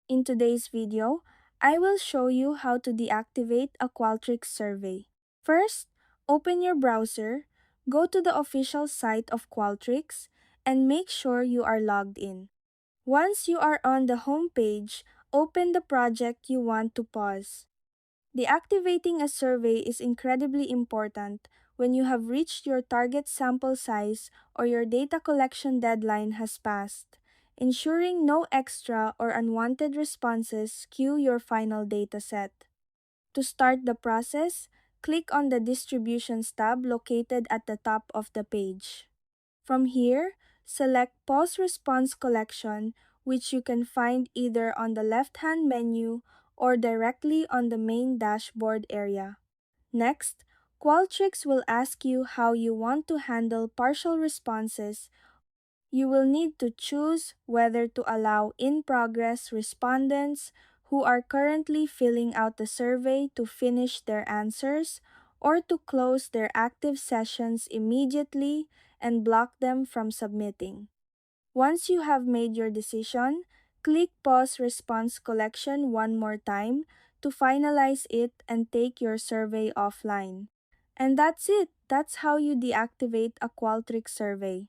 In today's video, I will show you how to deactivate a Qualtrics survey. First, open your browser, go to the official site of Qualtrics, and make sure you are logged in. Once you are on the home page, open the project you want to pause. Deactivating a survey is incredibly important when you have reached your target sample size or your data collection deadline has passed, ensuring no extra or unwanted responses skew your final dataset. To start the process, click on the Distributions tab located at the top of the page. From here, select Pause Response Collection, which you can find either on the left-hand menu or directly on the main dashboard area. Next, Qualtrics will ask you how you want to handle partial responses. You will need to choose whether to allow in-progress respondents who are currently filling out the survey to finish their answers or to close their active sessions immediately and block them from submitting. Once you have made your decision, click Pause Response Collection one more time to finalize it and take your survey offline. And that's it. That's how you deactivate a Qualtrics survey.